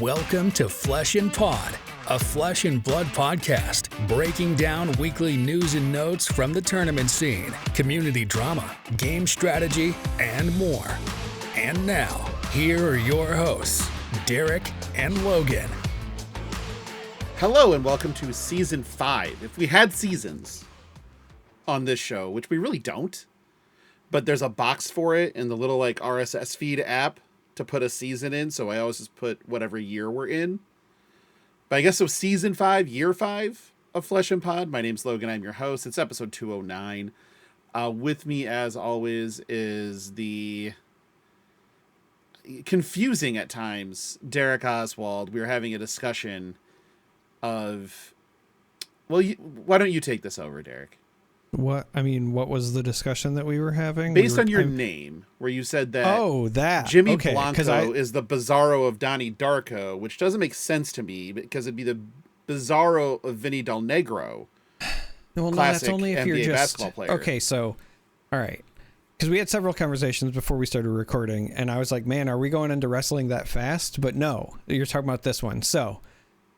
Welcome to Flesh and Pod, a flesh and blood podcast, breaking down weekly news and notes from the tournament scene, community drama, game strategy, and more. And now, here are your hosts, Darick and Logan. Hello and welcome to Season 5. If we had seasons on this show, which we really don't, but there's a box for it in the little RSS feed app to put a season in, so I always just put whatever year we're in. But I guess so, Season 5, Year 5 of Flesh and Pod. My name's Logan, I'm your host. It's episode 209. With me, as always, is the confusing at times Darick Oswald. We were having a discussion of... Well, why don't you take this over, Darick? What was the discussion that we were having? Based on your name, where you said that Jimmy Blanco is the Bizarro of Donnie Darko, which doesn't make sense to me because it'd be the Bizarro of Vinny Del Negro. Well, no, that's only if NBA you're just basketball player. Okay, so all right, because we had several conversations before we started recording, and I was like, "Man, are we going into wrestling that fast?" But no, you're talking about this one. So,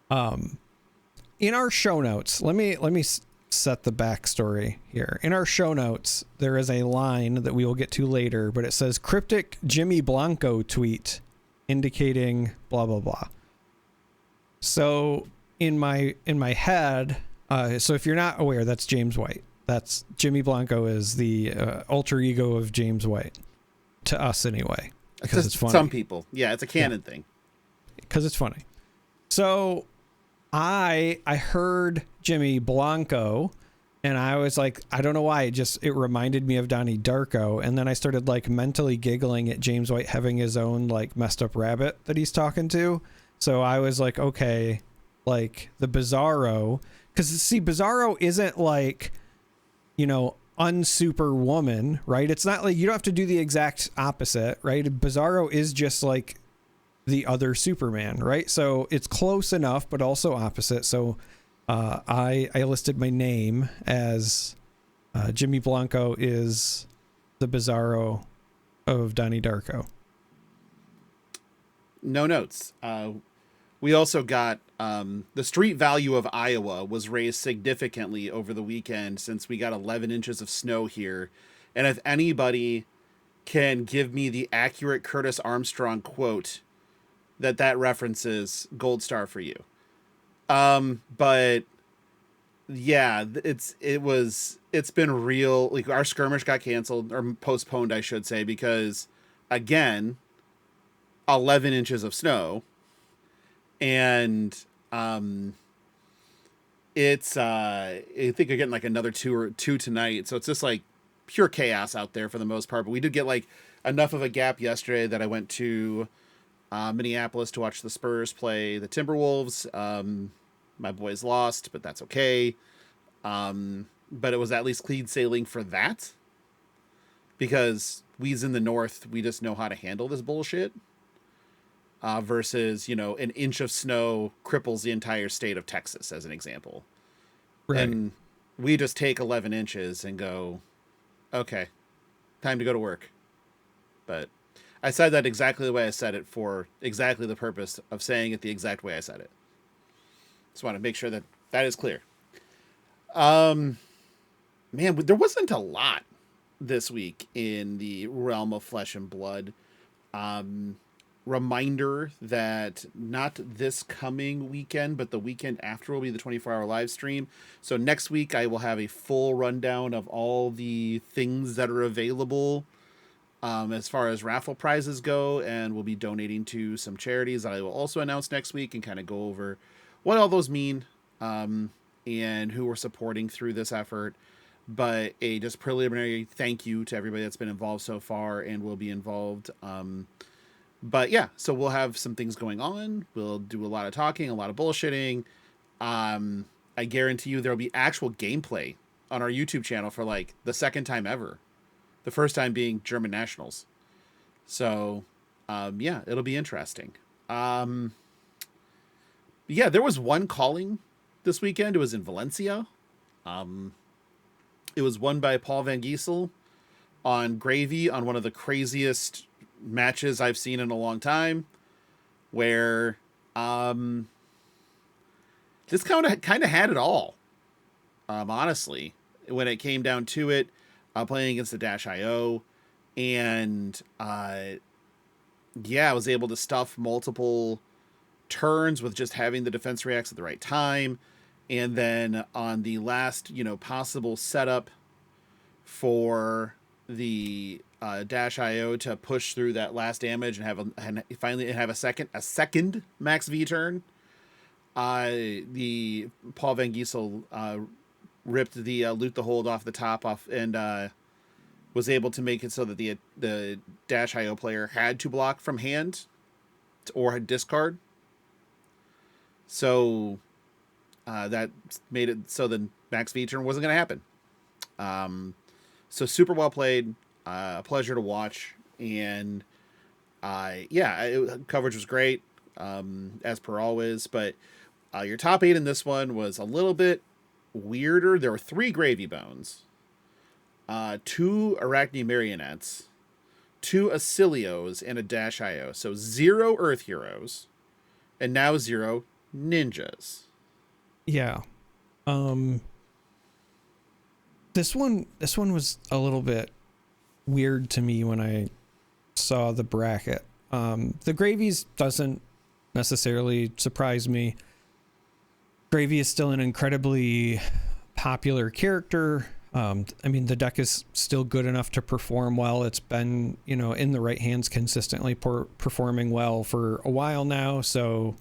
in our show notes, let me set the backstory here. In our show notes, there is a line that we will get to later, but it says cryptic Jimmy Blanco tweet indicating blah blah blah. So in my head, so if you're not aware, that's James White. That's Jimmy Blanco is the alter ego of James White, to us anyway, because it's funny. Some people, yeah, it's a canon thing because it's funny. So I heard Jimmy Blanco and I was like, I don't know why, it reminded me of Donnie Darko, and then I started mentally giggling at James White having his own messed up rabbit that he's talking to. So I was like, okay, the Bizarro, because see, Bizarro isn't unsuperwoman, right? It's not you don't have to do the exact opposite, right? Bizarro is just the other Superman, right? So it's close enough, but also opposite. So I listed my name as Jimmy Blanco is the Bizarro of Donnie Darko. No notes. We also got the street value of Iowa was raised significantly over the weekend since we got 11 inches of snow here. And if anybody can give me the accurate Curtis Armstrong quote that references, gold star for you. But yeah, it's been real. Our skirmish got canceled or postponed, I should say, because again, 11 inches of snow, and it's I think we're getting another two tonight. So it's just pure chaos out there for the most part. But we did get enough of a gap yesterday that I went to Minneapolis to watch the Spurs play the Timberwolves. My boys lost, but that's okay. But it was at least clean sailing for that, because we's in the North, we just know how to handle this bullshit. Versus, an inch of snow cripples the entire state of Texas, as an example. Right. And we just take 11 inches and go, okay, time to go to work. But I said that exactly the way I said it for exactly the purpose of saying it the exact way I said it. Just want to make sure that is clear. Man, there wasn't a lot this week in the realm of Flesh and Blood. Reminder that not this coming weekend, but the weekend after will be the 24-hour live stream. So next week I will have a full rundown of all the things that are available as far as raffle prizes go, and we'll be donating to some charities that I will also announce next week and kind of go over what all those mean and who we're supporting through this effort. But a just preliminary thank you to everybody that's been involved so far and will be involved. But yeah, so we'll have some things going on. We'll do a lot of talking, a lot of bullshitting. I guarantee you there'll be actual gameplay on our YouTube channel for the second time ever. The first time being German Nationals. So, yeah, it'll be interesting. Yeah, there was one calling this weekend. It was in Valencia. It was won by Paul Van Giesel on Gravy on one of the craziest matches I've seen in a long time, where This kind of had it all. Honestly, when it came down to it, playing against the Dash IO, and I was able to stuff multiple turns with just having the defense reacts at the right time, and then on the last possible setup for the Dash IO to push through that last damage and finally have a second max V turn. The Paul Van Giesel ripped the loot the hold off the top off and was able to make it so that the Dash IO player had to block from hand or discard. So that made it so the max V turn wasn't going to happen. So super well played, a pleasure to watch, and coverage was great, as per always. But your top 8 in this one was a little bit weirder. There were 3 Gravy Bones, 2 Arachne Marionettes, 2 Acilios, and a Dash IO. So 0 Earth Heroes, and now 0 Ninjas. Yeah. This one was a little bit weird to me when I saw the bracket. The Gravies doesn't necessarily surprise me. Gravy is still an incredibly popular character. The deck is still good enough to perform well. It's been, in the right hands consistently performing well for a while now. So,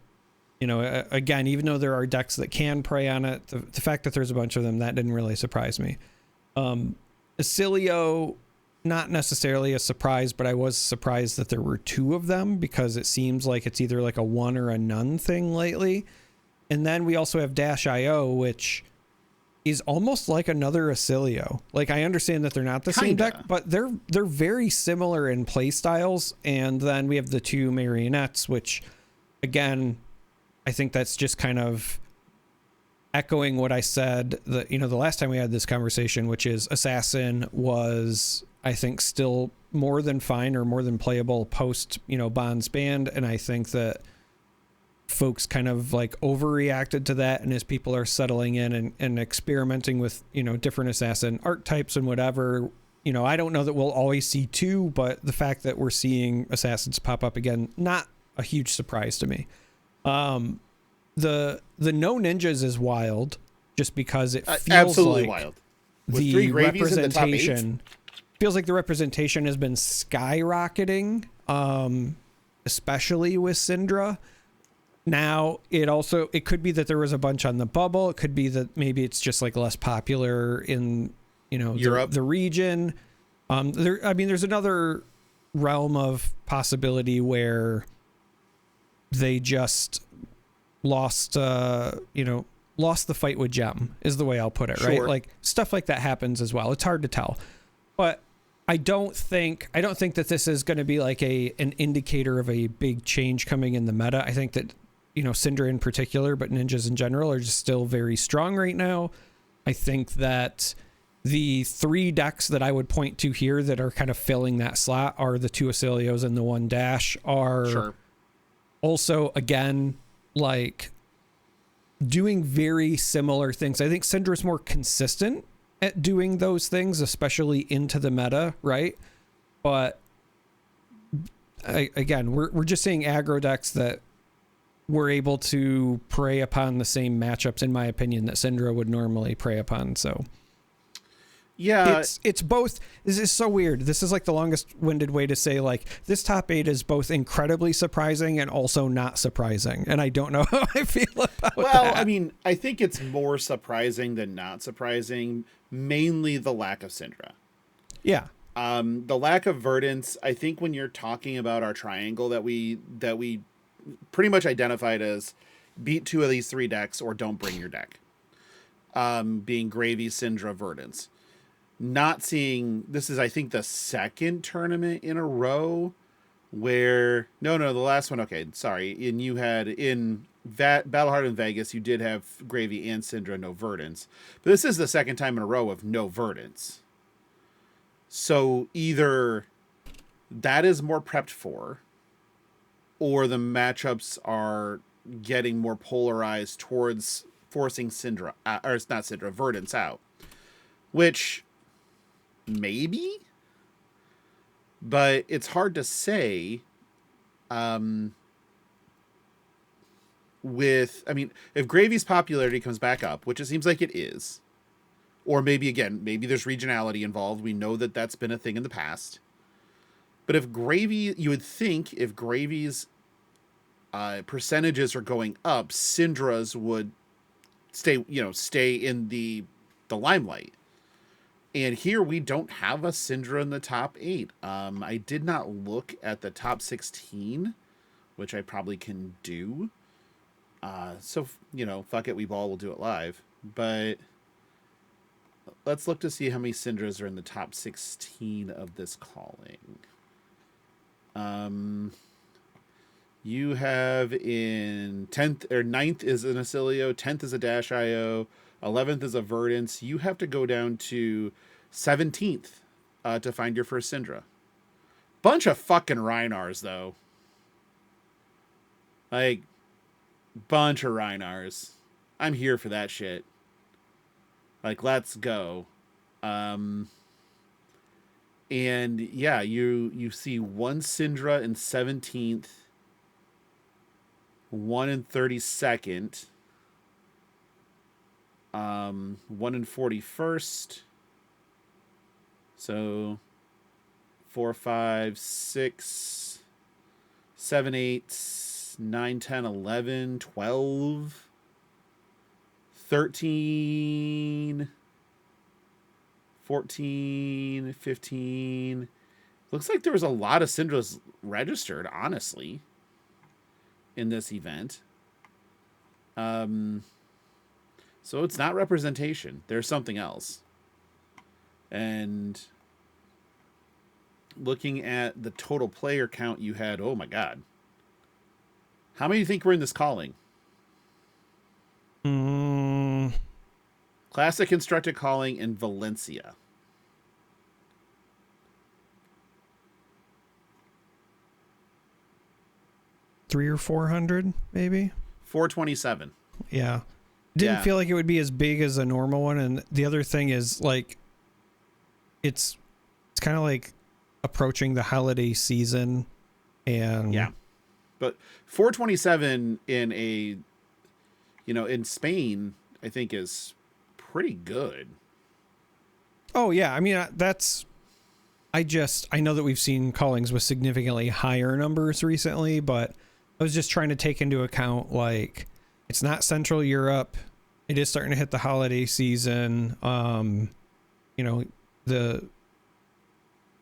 again, even though there are decks that can prey on it, the fact that there's a bunch of them, that didn't really surprise me. Acilio, not necessarily a surprise, but I was surprised that there were 2 of them because it seems like it's either like a one or a none thing lately. And then we also have Dash IO, which is almost like another Acilio. Like, I understand that they're not the same deck, but they're very similar in play styles. And then we have the 2 Marionettes, which, again, I think that's just kind of echoing what I said the last time we had this conversation, which is Assassin was, I think, still more than fine or more than playable post, Bond's banned. And I think that folks kind of like overreacted to that. And as people are settling in and experimenting with, different Assassin archetypes and whatever, I don't know that we'll always see 2, but the fact that we're seeing Assassins pop up again, not a huge surprise to me. The no ninjas is wild just because it feels absolutely like wild. With the 3 Gravies in the top 8? representation feels like the representation has been skyrocketing, especially with Syndra. Now it could be that there was a bunch on the bubble. It could be that maybe it's just like less popular in, Europe, the region. There's another realm of possibility where they just lost the fight with Gem is the way I'll put it. Sure. Right. Like stuff like that happens as well. It's hard to tell, but I don't think that this is going to be like an indicator of a big change coming in the meta. I think that, Syndra in particular, but ninjas in general are just still very strong right now. I think that the 3 decks that I would point to here that are kind of filling that slot are the 2 Acilios and the 1 Dash are also, again, like doing very similar things. I think Syndra's more consistent at doing those things, especially into the meta, right? But again, we're just seeing aggro decks that were able to prey upon the same matchups, in my opinion, that Syndra would normally prey upon. So yeah, it's both. This is so weird. This is like the longest winded way to say like this top 8 is both incredibly surprising and also not surprising. And I don't know how I feel about that. I think it's more surprising than not surprising. Mainly the lack of Syndra. Yeah. The lack of Verdance. I think when you're talking about our triangle that we pretty much identified as beat 2 of these 3 decks or don't bring your deck. Being Gravy, Syndra, Verdance. Not seeing, this is I think the 2nd tournament in a row where the last one, okay, sorry, and you had in Battlehard in Vegas, you did have Gravy and Syndra, no Verdance, but this is the 2nd time in a row of no Verdance. So either that is more prepped for, or the matchups are getting more polarized towards forcing Syndra, or it's not Syndra, Verdance out. Which, maybe? But it's hard to say. If Gravy's popularity comes back up, which it seems like it is, or maybe there's regionality involved. We know that that's been a thing in the past. But if Gravy, you would think if Gravy's percentages are going up, Syndra's would stay in the limelight. And here we don't have a Syndra in the top 8. I did not look at the top 16, which I probably can do. So, fuck it, we'll do it live. But let's look to see how many Syndras are in the top 16 of this calling. You have in 10th or 9th is an Acilio, 10th is a Dash IO, 11th is a Verdance. You have to go down to 17th to find your first Syndra. Bunch of fucking Rhinars, though. Like, bunch of Rhinars. I'm here for that shit. Like, let's go. And yeah, you see one Syndra in 17th, one in 32nd, one in 41st. So 4, 5, 6, 7, 8, 9, 10, 11, 12, 13, 14, 15. Looks like there was a lot of Syndras registered, honestly, in this event. So it's not representation. There's something else. And looking at the total player count you had, oh my God. How many do you think were in this calling? Classic Constructed Calling in Valencia. Three or 400, maybe? 427. Yeah. Didn't feel like it would be as big as a normal one. And the other thing is, like, it's kind of like approaching the holiday season. And yeah. But 427 in Spain, I think is pretty good. Oh, yeah. I mean, I know that we've seen callings with significantly higher numbers recently, but I was just trying to take into account, like, it's not Central Europe. It is starting to hit the holiday season.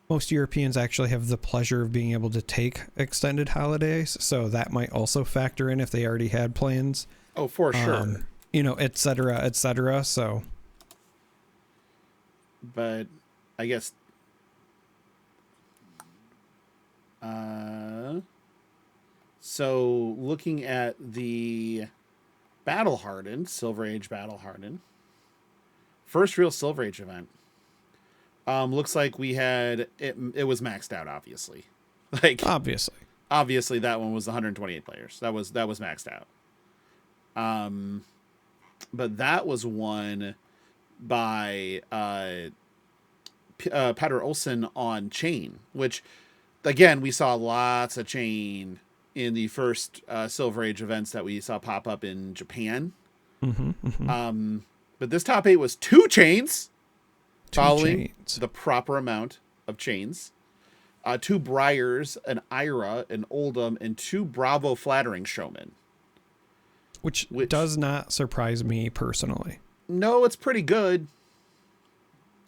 Most Europeans actually have the pleasure of being able to take extended holidays, so that might also factor in if they already had plans. Oh, for sure. Et cetera. So, but I guess, so looking at the Battle Hardened, Silver Age Battle Hardened, first real Silver Age event. Looks like we had it was maxed out, obviously. Like, obviously that one was 128 players. That was maxed out. But that was won by Petter Olsen on Chain, which again we saw lots of Chain in the first Silver Age events that we saw pop up in Japan. But this top 8 was 2 chains. Following the proper amount of chains. 2 Briars, an Ira, an Oldham, and 2 Bravo Flattering Showmen. Which does not surprise me personally. No, it's pretty good.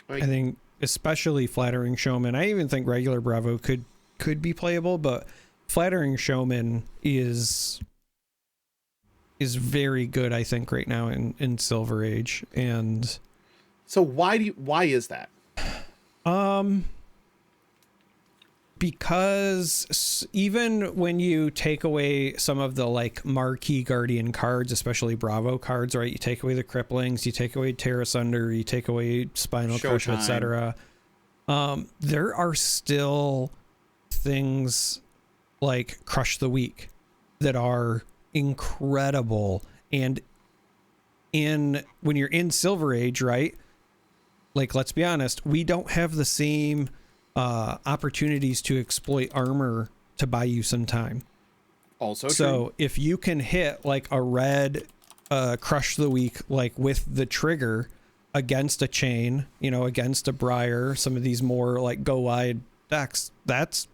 I think especially Flattering Showman. I even think regular Bravo could be playable, but Flattering Showman is very good, I think, right now in Silver Age. And so why is that? Because even when you take away some of the like marquee Guardian cards, especially Bravo cards, right? You take away the Cripplings, you take away Terra Sunder, you take away Spinal Crush, etc. There are still things like Crush the Weak that are incredible. And when you're in Silver Age, right? Like, let's be honest, we don't have the same opportunities to exploit armor to buy you some time. Also so true. If you can hit like a red crush the week, like with the trigger against a chain, against a briar, some of these more like go wide decks, that's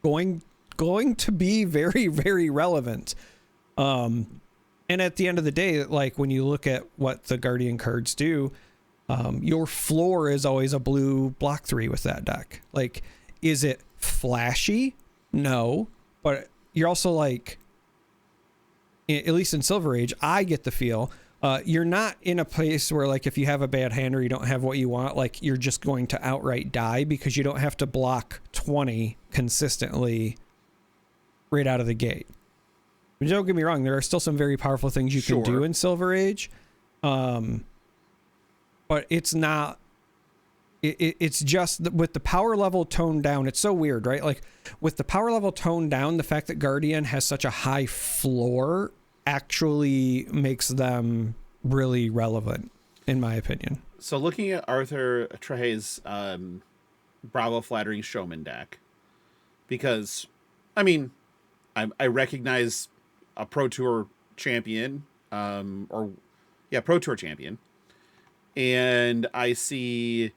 going to be very, very relevant. And at the end of the day, like when you look at what the Guardian cards do, your floor is always a blue block 3 with that deck. Like, is it flashy? No, but you're also like, at least in Silver Age, I get the feel you're not in a place where like if you have a bad hand or you don't have what you want, like you're just going to outright die because you don't have to block 20 consistently right out of the gate. But don't get me wrong, there are still some very powerful things you can do in Silver Age. But it's not, it's just with the power level toned down. It's so weird, right? Like with the power level toned down, the fact that Guardian has such a high floor actually makes them really relevant, in my opinion. So looking at Arthur Trehe's Bravo Flattering Showman deck, because, I mean, I recognize a Pro Tour champion, Pro Tour champion, and I see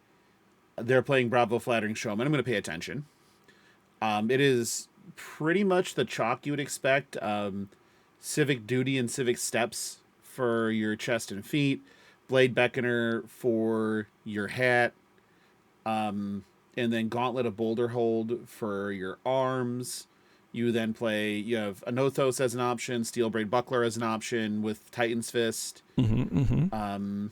they're playing Bravo Flattering Showman. I'm going to pay attention. It is pretty much the chalk you would expect. Civic Duty and Civic Steps for your chest and feet. Blade Beckoner for your hat. And then Gauntlet of Boulder Hold for your arms. You have Anothos as an option, Steel Braid Buckler as an option with Titan's Fist. And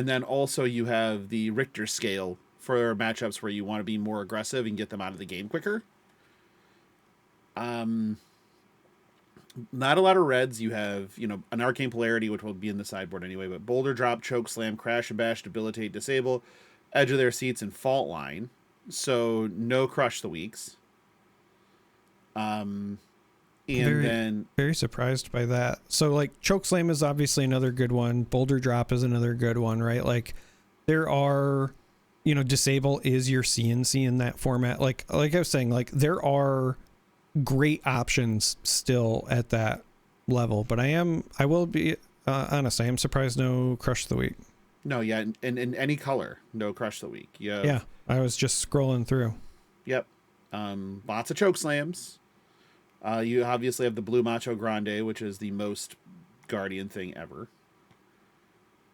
then also you have the Richter Scale for matchups where you want to be more aggressive and get them out of the game quicker. Not a lot of reds. You have, an Arcane Polarity, which will be in the sideboard anyway, but Boulder Drop, Choke Slam, Crash and Bash, Debilitate, Disable, Edge of Their Seats, and Fault Line. So no Crush the Weeks. Very surprised by that. So like Choke Slam is obviously another good one. Boulder Drop is another good one, right? Like there are, Disable is your CNC in that format. Like I was saying, like there are great options still at that level, but I will be honest, I am surprised no Crush the Week. No, yeah, in any color, no Crush the Week. Yeah, I was just scrolling through. Yep. Lots of Choke Slams. You obviously have the Blue Macho Grande, which is the most Guardian thing ever.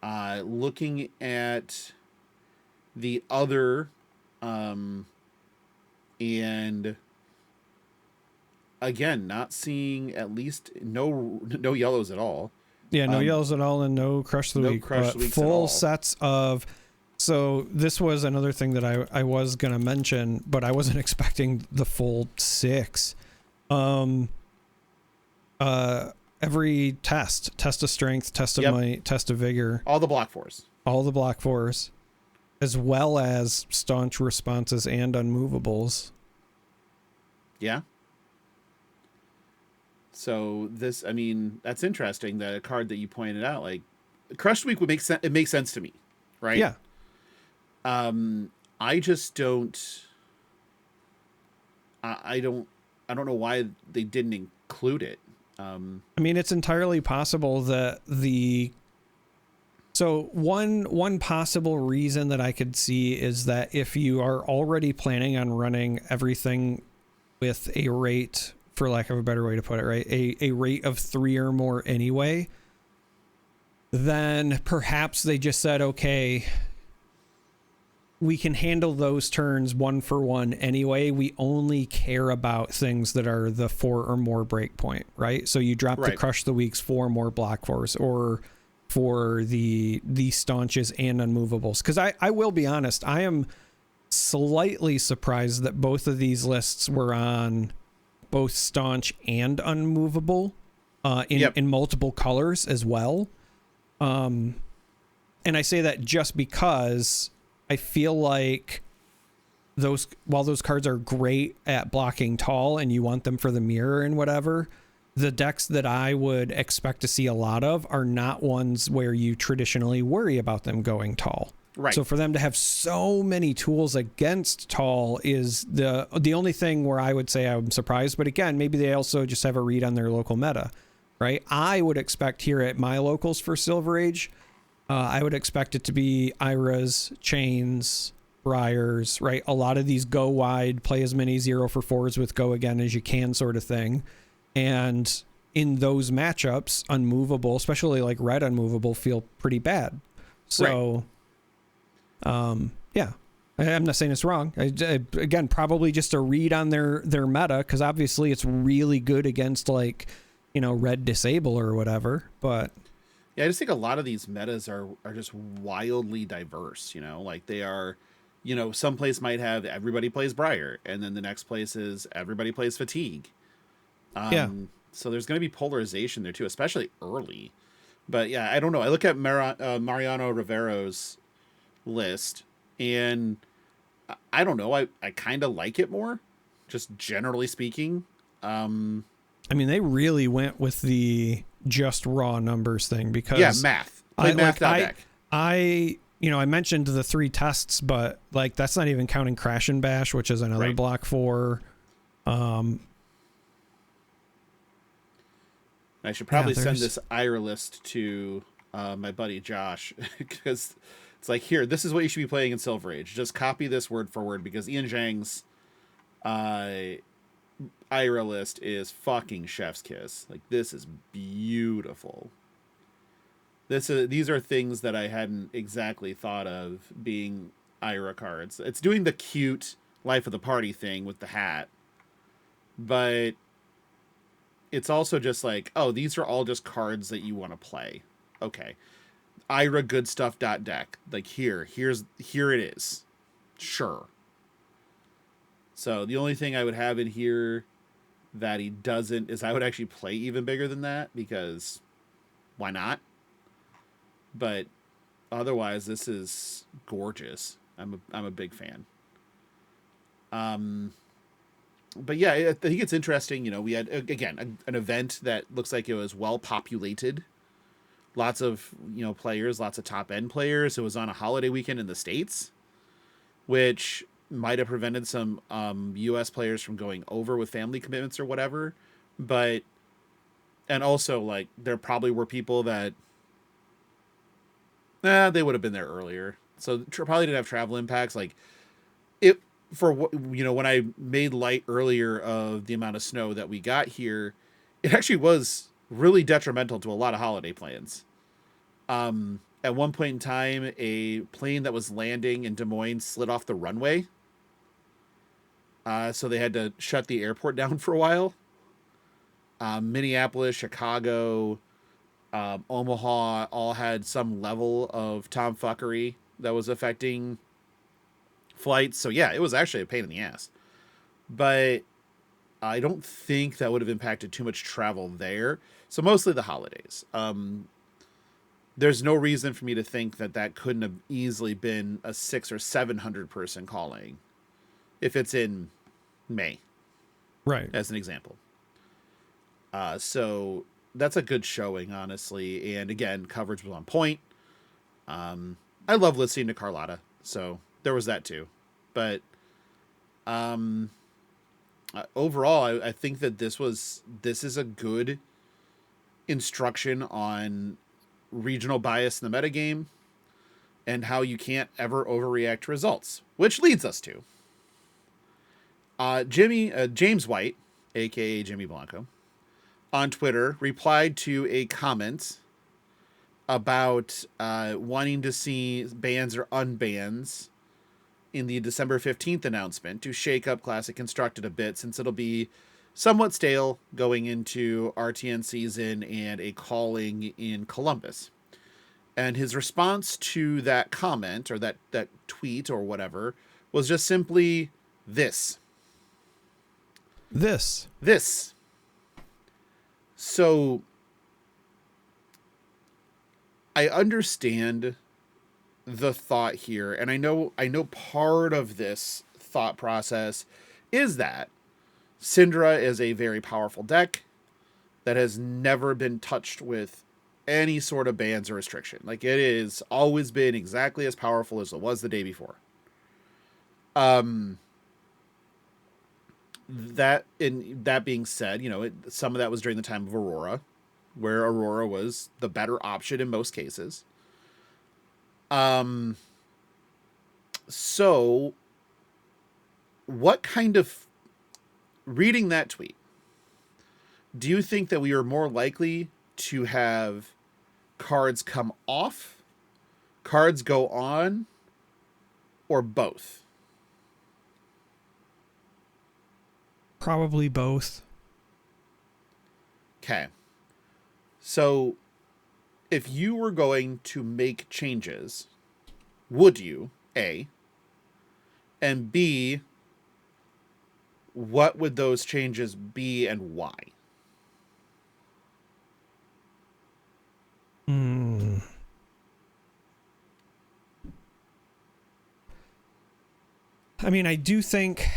Looking at the other, and again, not seeing at least no yellows at all. Yeah, no yellows at all, and no Crush the Week. Full sets of. So this was another thing that I was gonna mention, but I wasn't expecting the full 6. Every test of strength, test of might, test of vigor, all the block 4s, as well as staunch responses and unmovables. Yeah. So this, I mean, that's interesting that a card that you pointed out, like Crush Week would make sense. It makes sense to me. Right. Yeah. I just don't, I don't know why they didn't include it. I mean, it's entirely possible that so one possible reason that I could see is that if you are already planning on running everything with a rate, for lack of a better way to put it, right, a rate of 3 or more anyway, then perhaps they just said, okay, we can handle those turns 1 for 1 anyway. We only care about things that are the 4 or more breakpoint, right? So you drop the Crush the Weeks 4 more block 4s, or for the staunches and unmovables. Because I will be honest, I am slightly surprised that both of these lists were on both staunch and unmovable in multiple colors as well. And I say that just because I feel like while those cards are great at blocking tall and you want them for the mirror and whatever, the decks that I would expect to see a lot of are not ones where you traditionally worry about them going tall. Right. So for them to have so many tools against tall is the only thing where I would say I'm surprised. But again, maybe they also just have a read on their local meta, right? I would expect here at my locals for Silver Age, I would expect it to be Iras, Chains, Briars, right? A lot of these go wide, play as many 0-for-4s with go again as you can sort of thing. And in those matchups, unmovable, especially like red unmovable, feel pretty bad. So, yeah, I'm not saying it's wrong. Again, probably just a read on their meta, because obviously it's really good against like, red disable or whatever. But yeah, I just think a lot of these metas are just wildly diverse. Like they are, some place might have everybody plays Briar, and then the next place is everybody plays Fatigue. Yeah. So there's going to be polarization there too, especially early. But yeah, I don't know. I look at Mariano Rivero's list, and I don't know. I kind of like it more, just generally speaking. I mean, they really went with the just raw numbers thing because math. Play math deck. I mentioned the 3 tests, but like that's not even counting Crash and Bash, which is another block 4. I should probably send this IRA list to my buddy Josh, because it's like, here, this is what you should be playing in Silver Age. Just copy this word for word, because Ian Zhang's IRA list is fucking chef's kiss. Like, this is beautiful. These are things that I hadn't exactly thought of being IRA cards. It's doing the cute life of the party thing with the hat, but it's also just like, oh, these are all just cards that you want to play. Okay. IRA good stuff deck. Like here it is. Sure. So the only thing I would have in here that he doesn't is I would actually play even bigger than that, because why not? But otherwise, this is gorgeous. I'm a big fan. But yeah, I think it's interesting. We had, again, an event that looks like it was well populated. Lots of, players, lots of top end players. It was on a holiday weekend in the States, which might have prevented some US players from going over with family commitments or whatever. And also, like, there probably were people that, they would have been there earlier. So probably didn't have travel impacts. Like, when I made light earlier of the amount of snow that we got here, it actually was really detrimental to a lot of holiday plans. At one point in time, a plane that was landing in Des Moines slid off the runway. So they had to shut the airport down for a while. Minneapolis, Chicago, Omaha all had some level of tomfuckery that was affecting flights. So yeah, it was actually a pain in the ass, but I don't think that would have impacted too much travel there. So mostly the holidays. There's no reason for me to think that couldn't have easily been a 600 or 700 person calling if it's in May, right, as an example. So that's a good showing, honestly. And again, coverage was on point. I love listening to Carlotta, so there was that too. But overall, I think that this is a good instruction on regional bias in the metagame and how you can't ever overreact to results, which leads us to James White, aka Jimmy Blanco, on Twitter replied to a comment about wanting to see bans or unbans in the December 15th announcement to shake up Classic Constructed a bit, since it'll be somewhat stale going into RTN season and a calling in Columbus. And his response to that comment, or that tweet or whatever, was just simply this. So I understand the thought here, and I know part of this thought process is that Syndra is a very powerful deck, that has never been touched with any sort of bans or restriction. Like, it has always been exactly as powerful as it was the day before. That being said, some of that was during the time of Aurora, where Aurora was the better option in most cases. So what kind of, reading that tweet, do you think that we are more likely to have cards come off, cards go on, or both? Probably both. Okay. So if you were going to make changes, would you, A, and B, what would those changes be and why? I mean, I do think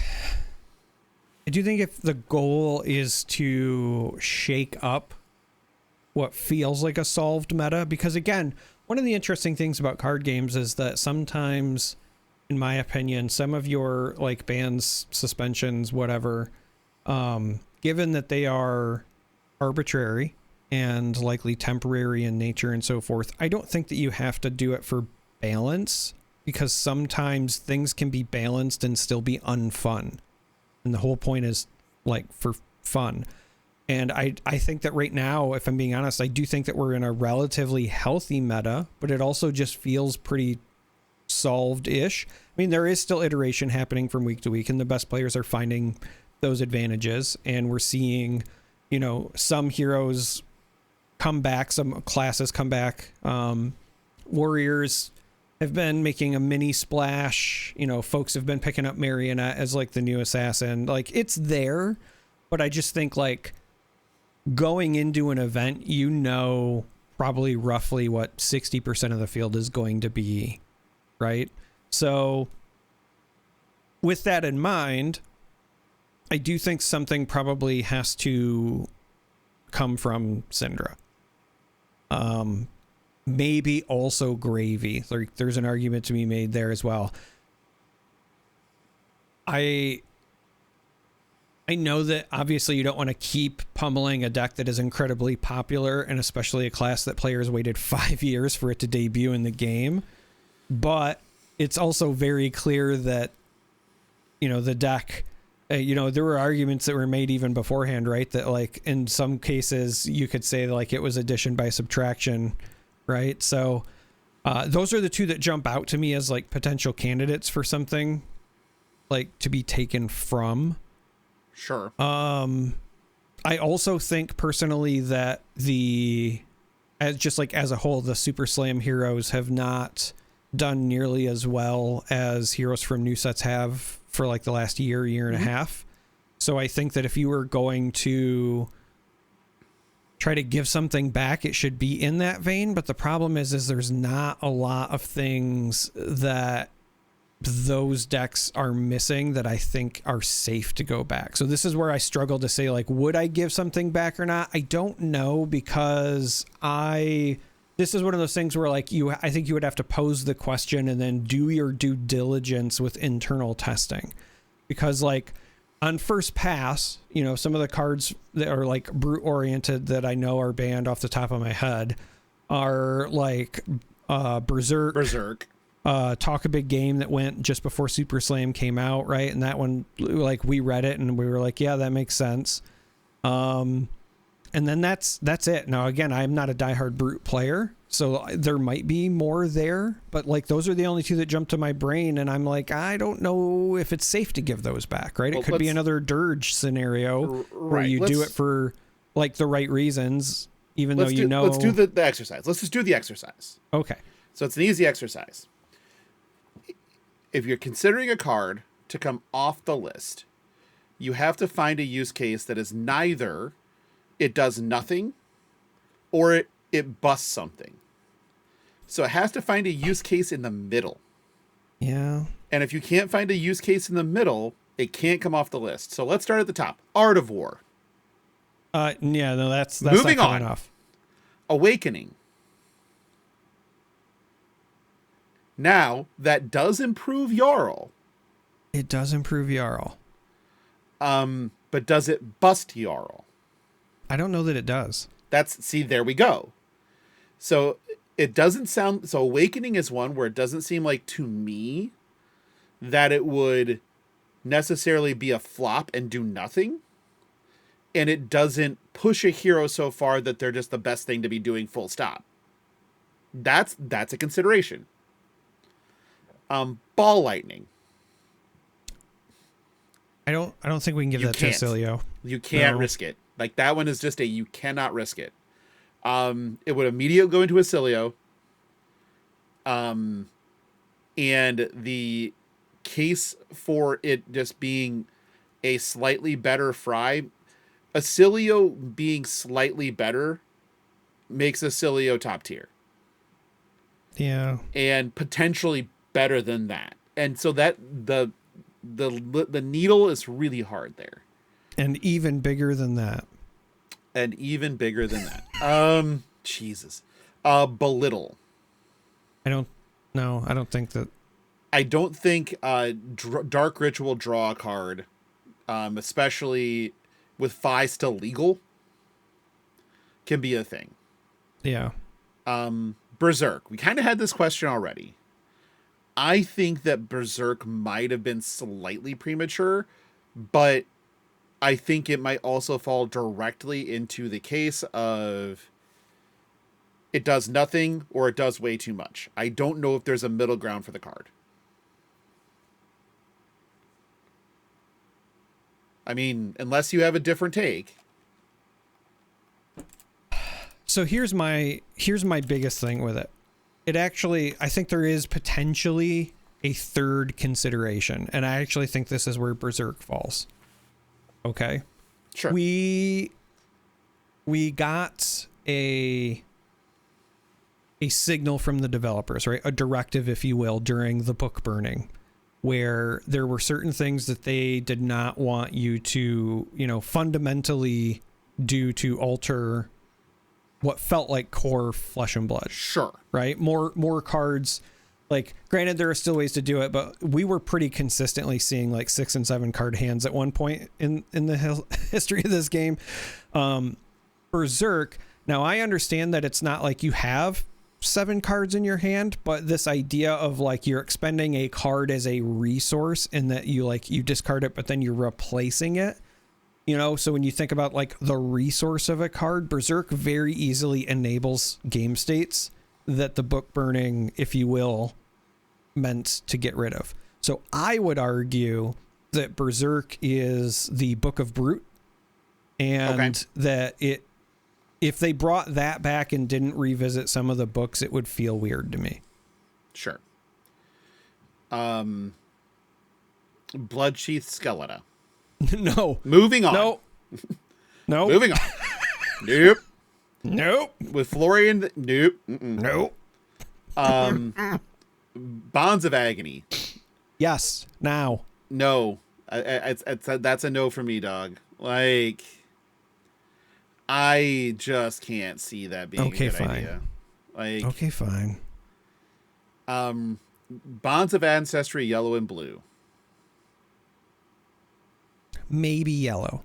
if the goal is to shake up what feels like a solved meta, because again, one of the interesting things about card games is that sometimes, in my opinion, some of your like bans, suspensions, whatever, given that they are arbitrary and likely temporary in nature and so forth, I don't think that you have to do it for balance, because sometimes things can be balanced and still be unfun. And the whole point is like for fun. And I think that right now, if I'm being honest, I do think that we're in a relatively healthy meta, but it also just feels pretty solved-ish. I mean, there is still iteration happening from week to week, and the best players are finding those advantages. And we're seeing, some heroes come back, some classes come back. Warriors have been making a mini splash. Folks have been picking up Marionette as like the new assassin. Like, it's there, but I just think like going into an event, probably roughly what 60% of the field is going to be, right? So with that in mind, I do think something probably has to come from Syndra. Maybe also Gravy. There's an argument to be made there as well. I know that obviously you don't want to keep pummeling a deck that is incredibly popular, and especially a class that players waited 5 years for it to debut in the game. But it's also very clear that, the deck, there were arguments that were made even beforehand, right? That like in some cases you could say like it was addition by subtraction, right? So those are the two that jump out to me as like potential candidates for something like to be taken from. Sure. I also think personally that as a whole, the Super Slam heroes have not done nearly as well as heroes from new sets have for like the last year and a half. So I think that if you were going to try to give something back, it should be in that vein. But the problem is there's not a lot of things that those decks are missing that I think are safe to go back. So this is where I struggle to say, like, would I give something back or not? I don't know, because this is one of those things where like I think you would have to pose the question and then do your due diligence with internal testing, because like on first pass, some of the cards that are like brute oriented that I know are banned off the top of my head are like Berserk. Talk a Big Game that went just before Super Slam came out, right? And that one, like, we read it and we were like, yeah, that makes sense. And then that's it. Now, again, I'm not a diehard brute player, so there might be more there, but like those are the only two that jump to my brain, and I'm like, I don't know if it's safe to give those back, right? Well, it could be another dirge scenario where you do it for like the right reasons, even though Let's do the exercise. Let's just do the exercise. Okay. So it's an easy exercise. If you're considering a card to come off the list, you have to find a use case that is neither it does nothing or it busts something. So it has to find a use case in the middle. Yeah. And if you can't find a use case in the middle, it can't come off the list. So let's start at the top. Art of War. Yeah, no, that's Moving not coming on. off. Awakening. Now, that does improve Jarl. It does improve Jarl. But does it bust Jarl? I don't know that it does. See, there we go. So it doesn't sound, so Awakening is one where it doesn't seem like to me that it would necessarily be a flop and do nothing. And it doesn't push a hero so far that they're just the best thing to be doing, full stop. That's a consideration. Ball Lightning. I don't think we can give that to Acilio. You can't risk it. Like, that one is just you cannot risk it. It would immediately go into Acilio. And the case for it just being a slightly better fry, Acilio being slightly better makes Acilio top tier. Yeah. And potentially better than that. And so that the needle is really hard there. And even bigger than that. Jesus. Belittle. I don't think that. I don't think Dark Ritual draw a card, especially with Fi still legal, can be a thing. Yeah. Berserk. We kind of had this question already. I think that Berserk might have been slightly premature, but I think it might also fall directly into the case of it does nothing or it does way too much. I don't know if there's a middle ground for the card. I mean, unless you have a different take. So here's my biggest thing with it. It actually, I think there is potentially a third consideration, and I actually think this is where Berserk falls. Okay. Sure. We got a signal from the developers, right? A directive, if you will, during the book burning, where there were certain things that they did not want you to, fundamentally do to alter what felt like core Flesh and Blood. Sure. Right? More cards. Like, granted, there are still ways to do it, but we were pretty consistently seeing like 6 and 7 card hands at one point in the history of this game. Berserk. Now, I understand that it's not like you have 7 cards in your hand, but this idea of like you're expending a card as a resource and that you discard it, but then you're replacing it. So when you think about like the resource of a card, Berserk very easily enables game states that the book burning, if you will, meant to get rid of. So I would argue that Berserk is the Book of Brute, and that if they brought that back and didn't revisit some of the books, it would feel weird to me. Sure. Bloodsheath Skeleton. No. Moving on. No. No. Moving on. Nope. Nope. With Florian. Nope. Nope. Bonds of Agony. Yes. Now. No. That's a no for me, dog. Like, I just can't see that being a good idea. Like, okay, fine. Bonds of Ancestry, yellow and blue. Maybe yellow.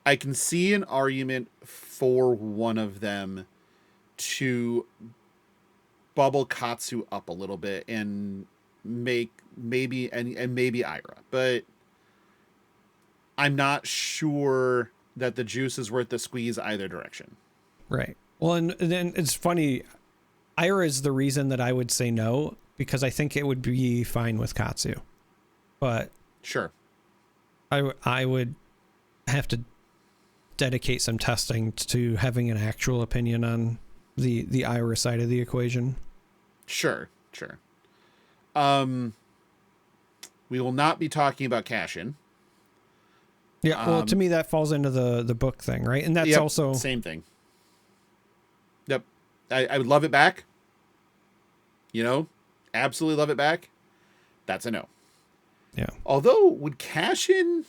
I can see an argument for one of them to bubble Katsu up a little bit and make maybe Ira, but I'm not sure that the juice is worth the squeeze either direction. Right. Well, and then it's funny. Ira is the reason that I would say no, because I think it would be fine with Katsu, but sure. I would have to dedicate some testing to having an actual opinion on the Ira side of the equation. Sure. We will not be talking about cash-in. Yeah, well, to me, that falls into the book thing, right? And that's also... Same thing. Yep. I would love it back. Absolutely love it back. That's a no. Yeah. Although, would cash-in...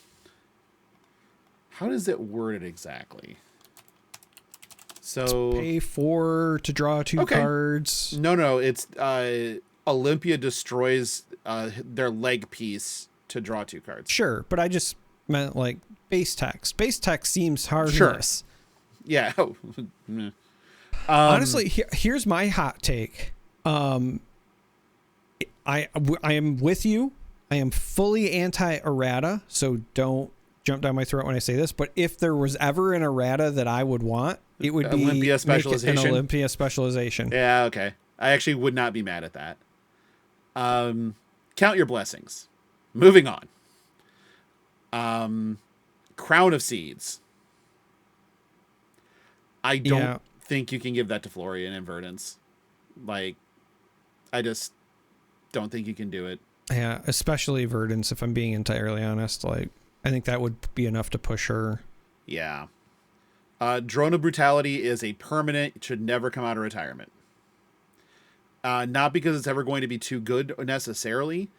how does it word it exactly? So pay 4 to draw 2 cards. No, it's Olympia destroys their leg piece to draw 2 cards. Sure, but I just meant like base text. Base text seems harmless. Sure. Yeah. Honestly, here's my hot take. I am with you. I am fully anti-errata, so don't jump down my throat when I say this. But if there was ever an errata that I would want, it would be Olympia specialization. An Olympia specialization. Yeah, okay. I actually would not be mad at that. Count your blessings. Moving on. Crown of Seeds. I don't think you can give that to Florian and Verdance. Like, I just don't think you can do it. Yeah, especially Verdance, if I'm being entirely honest. Like, I think that would be enough to push her. Yeah. Drone of Brutality is a permanent. It should never come out of retirement. Not because it's ever going to be too good necessarily,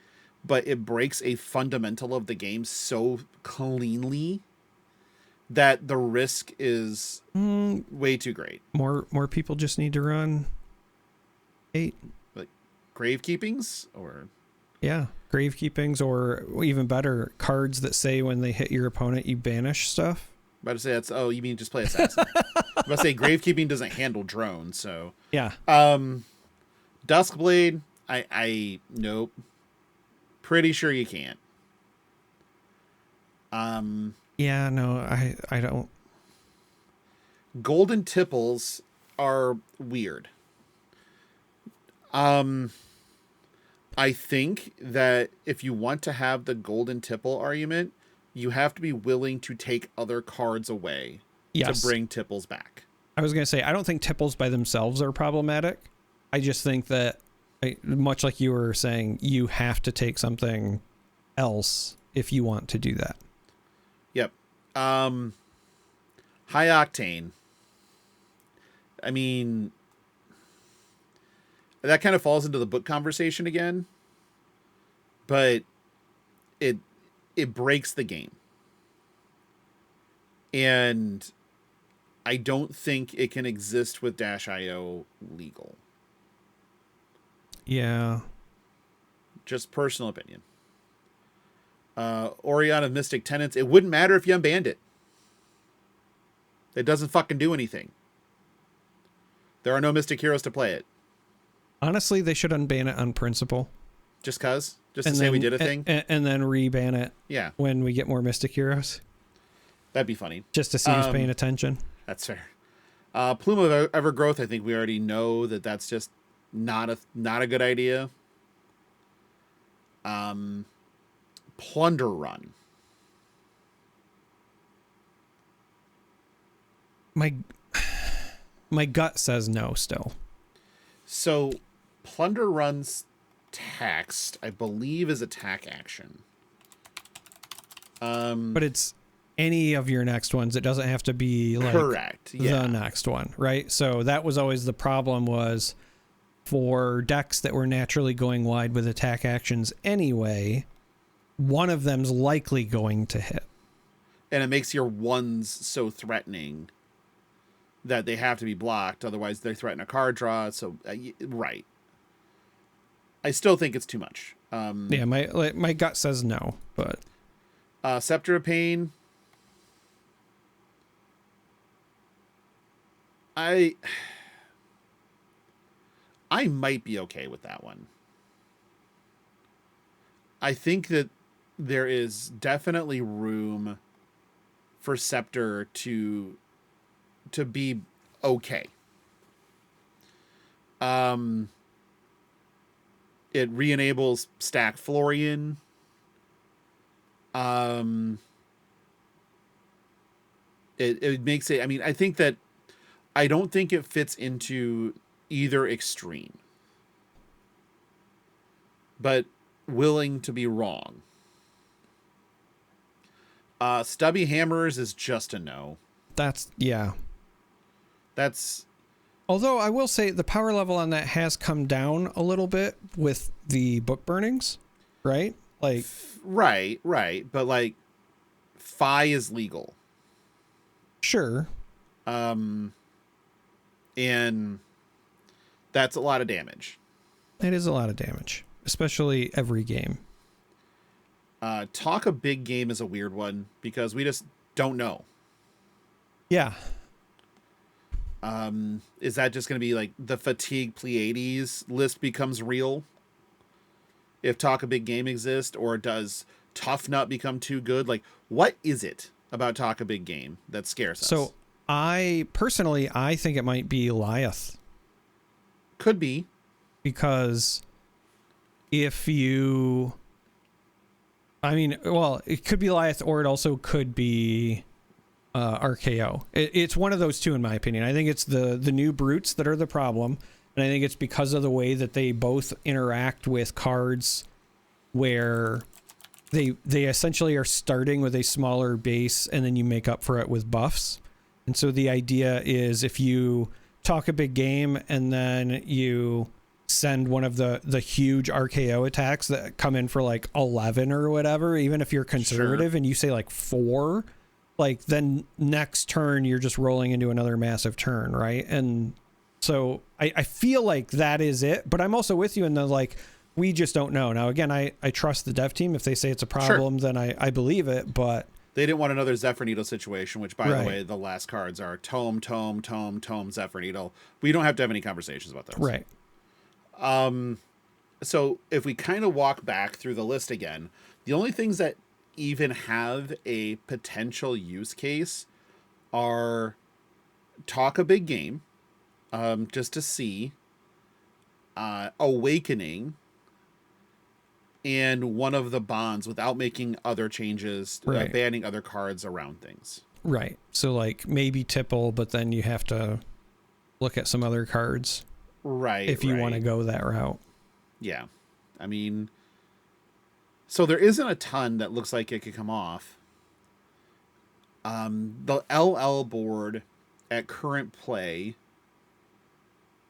but it breaks a fundamental of the game so cleanly that the risk is way too great. More people just need to run 8. Like Gravekeepings or... Yeah, Gravekeepings, or even better, cards that say when they hit your opponent, you banish stuff. I'm about to say that's... Oh, you mean just play Assassin. I'm about to say Gravekeeping doesn't handle drones, so... Yeah. Duskblade, I nope. Pretty sure you can't. Yeah, no, I don't. Golden Tipples are weird. I think that if you want to have the Golden Tipple argument, you have to be willing to take other cards away to bring Tipples back. I was going to say, I don't think Tipples by themselves are problematic. I just think that, much like you were saying, you have to take something else if you want to do that. Yep. High Octane. I mean... That kind of falls into the book conversation again, but it breaks the game. And I don't think it can exist with Dash.io legal. Yeah. Just personal opinion. Orion of Mystic Tenets, it wouldn't matter if you unbanned it. It doesn't fucking do anything. There are no Mystic Heroes to play it. Honestly, they should unban it on principle. Just cause? Just to say we did a thing? And then reban it. Yeah. When we get more Mystic Heroes. That'd be funny. Just to see who's paying attention. That's fair. Plume of Evergrowth, I think we already know that that's just not a good idea. Plunder Run. My gut says no still. So Plunder Run's text, I believe, is attack action. But it's any of your next ones. It doesn't have to be like correct. Yeah. The next one, right? So that was always the problem, was for decks that were naturally going wide with attack actions anyway, one of them's likely going to hit. And it makes your ones so threatening that they have to be blocked. Otherwise, they threaten a card draw. So, right. I still think it's too much. Yeah, my gut says no, but... Scepter of Pain. I might be okay with that one. I think that there is definitely room for Scepter to be okay. It re-enables Stack Florian. It makes it, I mean, I think that I don't think it fits into either extreme, but willing to be wrong. Stubby Hammers is just a no. That's... Although I will say the power level on that has come down a little bit with the book burnings, right? Like... Right. But like, Phi is legal. Sure. And that's a lot of damage. It is a lot of damage, especially every game. Talk a big game is a weird one because we just don't know. Yeah. Is that just going to be like the fatigue Pleiades list becomes real? If Talk a Big Game exists, or does Tough Nut become too good? Like, what is it about Talk a Big Game that scares us? So I think it might be Liath. Could be. Because if you, it could be Liath, or it also could be RKO. It's one of those two, in my opinion. I think it's the new brutes that are the problem, and I think it's because of the way that they both interact with cards, where they essentially are starting with a smaller base, and then you make up for it with buffs. And so the idea is, if you talk a big game and then you send one of the huge RKO attacks that come in for like 11 or whatever, even if you're conservative, and you say like 4, like then next turn you're just rolling into another massive turn, right? And so I feel like that is it, but I'm also with you in the, like, we just don't know. Now, again, I trust the dev team. If they say it's a problem, then I believe it, but they didn't want another Zephyr Needle situation, which, by the way, the last cards are Tome, Zephyr Needle. We don't have to have any conversations about those. Right. So if we kind of walk back through the list again, the only things that even have a potential use case are Talk a Big Game, just to see, Awakening, and one of the bonds without making other changes, banning other cards around things. Right. So like maybe Tipple, but then you have to look at some other cards. Right. If you want to go that route. Yeah. I mean, so there isn't a ton that looks like it could come off. The LL board at current play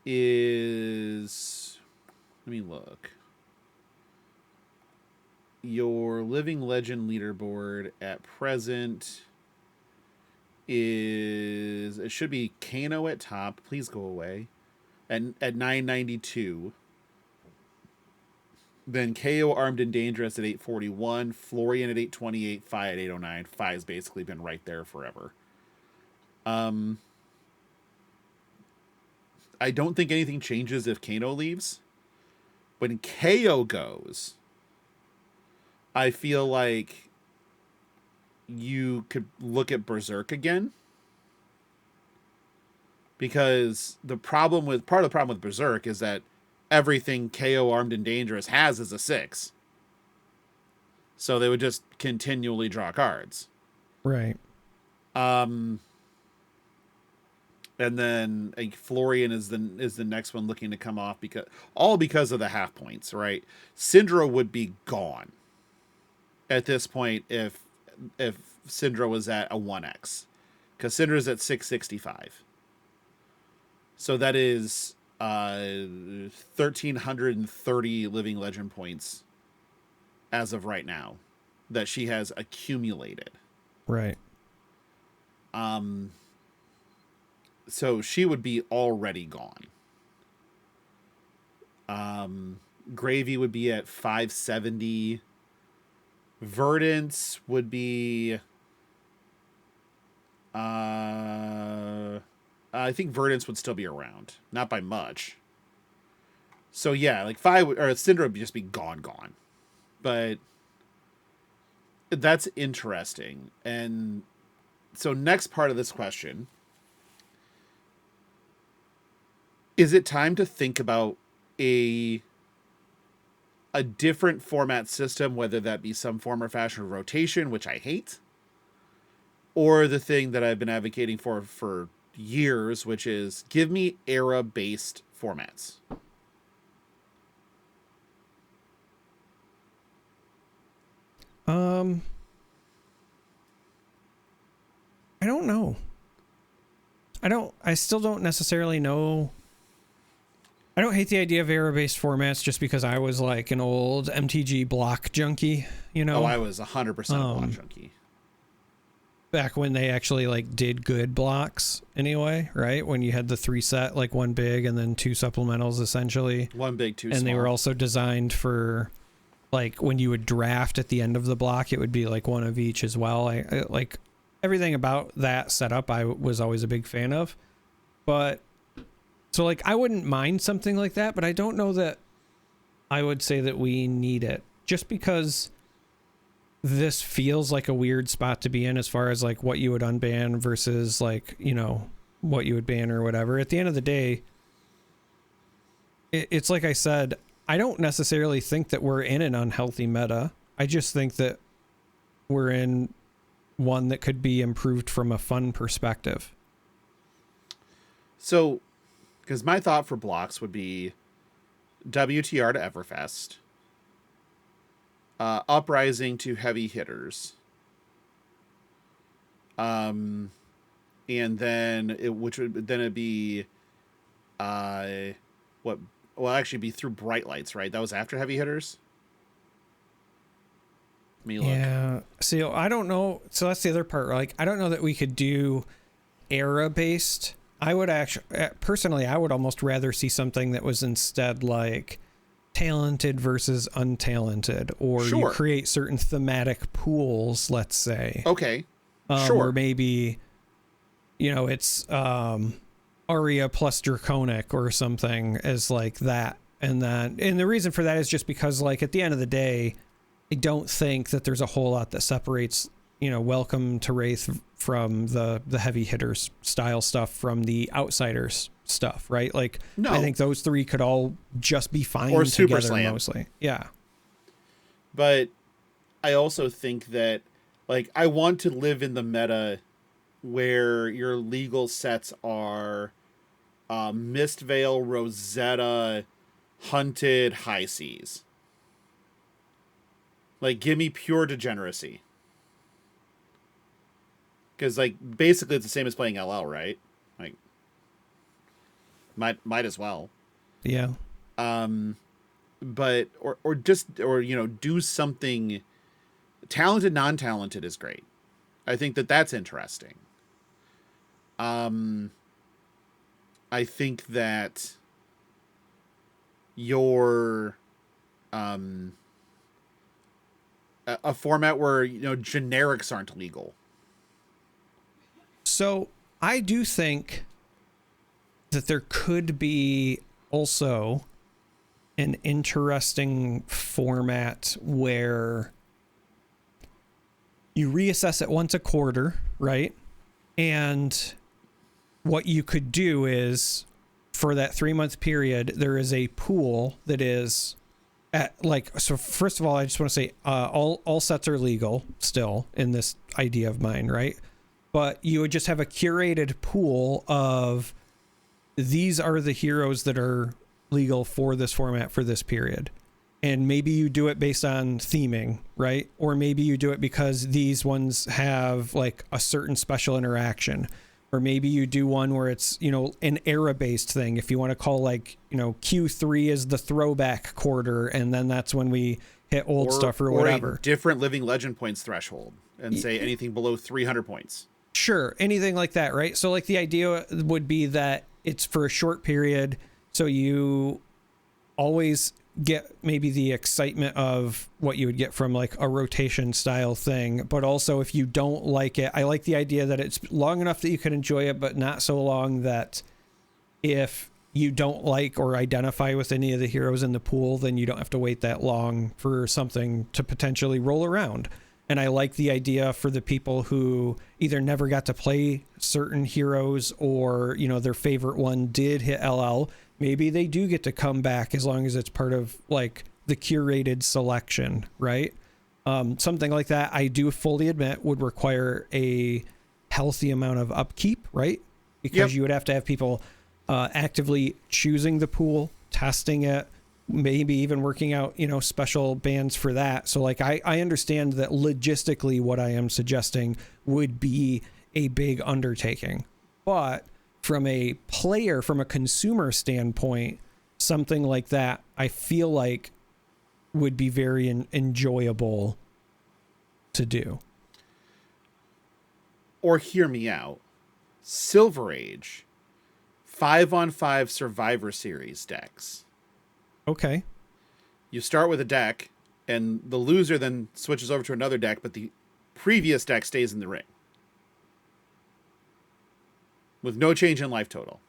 is, let me look. Your Living Legend leaderboard at present is, it should be Kano at top. Please go away. At 992. Then KO Armed and Dangerous at 841. Florian at 828. Fi at 809. Fi has basically been right there forever. I don't think anything changes if Kano leaves. When KO goes, I feel like you could look at Berserk again. Because part of the problem with Berserk is that everything KO Armed and Dangerous has is a 6. So they would just continually draw cards. Right. And then Florian is the next one looking to come off, because of the half points, right? Syndra would be gone at this point if Syndra was at a 1x, because Syndra's at 665. So that is 1,330 Living Legend points as of right now that she has accumulated. Right. So she would be already gone. Gravy would be at 570. Verdance would be, I think Verdance would still be around, not by much. So yeah, like Syndra would just be gone. But that's interesting. And so next part of this question, is it time to think about a different format system, whether that be some form or fashion of rotation, which I hate, or the thing that I've been advocating for years, which is give me era-based formats? I don't know. I still don't necessarily know. I don't hate the idea of era-based formats just because I was like an old MTG block junkie, you know? Oh, I was 100% block junkie. back when they actually like did good blocks anyway, right? When you had the 3 set, like 1 big and then 2 supplementals essentially. 1 big, 2 small. And they were also designed for like when you would draft at the end of the block, it would be like 1 of each as well. I like everything about that setup I was always a big fan of. But so like I wouldn't mind something like that, but I don't know that I would say that we need it, just because this feels like a weird spot to be in as far as like what you would unban versus like, you know, what you would ban or whatever. At the end of the day, it's like I said, I don't necessarily think that we're in an unhealthy meta. I just think that we're in one that could be improved from a fun perspective. So, because my thought for blocks would be WTR to Everfest, Uprising to heavy hitters, and then it'd be what? Well, actually, be through bright lights, right? That was after heavy hitters. Let me look. Yeah. See, I don't know. So that's the other part. Like, I don't know that we could do era based. I would actually, personally, I would almost rather see something that was instead like talented versus untalented, or Sure. you create certain thematic pools, let's say. Okay. Sure. Or maybe, you know, it's Aria plus Draconic or something as like that. And the reason for that is just because like at the end of the day, I don't think that there's a whole lot that separates, you know, Welcome to Wraith from the heavy hitters style stuff from the Outsiders stuff, right? Like, no. I think those 3 could all just be fine or together Super Slam. mostly. Yeah. But I also think that, like, I want to live in the meta where your legal sets are Mistveil, Rosetta, Hunted, High Seas. Like, give me pure degeneracy. Because, like, basically it's the same as playing LL, right? Like, might as well. Yeah. But, or you know, do something. Talented, non-talented is great. I think that's interesting. I think that your a format where, you know, generics aren't legal. So I do think that there could be also an interesting format where you reassess it once a quarter, right? And what you could do is, for that 3-month period, there is a pool that is at like, so first of all, I just want to say all sets are legal still in this idea of mine, right? But you would just have a curated pool of these are the heroes that are legal for this format for this period. And maybe you do it based on theming, right? Or maybe you do it because these ones have like a certain special interaction. Or maybe you do one where it's, you know, an era-based thing. If you want to call like, you know, Q3 is the throwback quarter, and then that's when we hit old stuff or whatever. Or a different living legend points threshold, and say anything below 300 points. Sure, anything like that, right? So like the idea would be that it's for a short period, so you always get maybe the excitement of what you would get from like a rotation style thing, but also if you don't like it, I like the idea that it's long enough that you can enjoy it, but not so long that if you don't like or identify with any of the heroes in the pool, then you don't have to wait that long for something to potentially roll around. And I like the idea for the people who either never got to play certain heroes, or, you know, their favorite one did hit LL. Maybe they do get to come back as long as it's part of like the curated selection, right? Something like that, I do fully admit, would require a healthy amount of upkeep, right? Because you would have to have people actively choosing the pool, testing it, maybe even working out, you know, special bans for that. So like I understand that logistically what I am suggesting would be a big undertaking, but from a player, from a consumer standpoint, something like that I feel like would be very enjoyable to do. or hear me out, Silver Age 5-on-5 Survivor Series decks. Okay. You start with a deck, and the loser then switches over to another deck, but the previous deck stays in the ring. With no change in life total.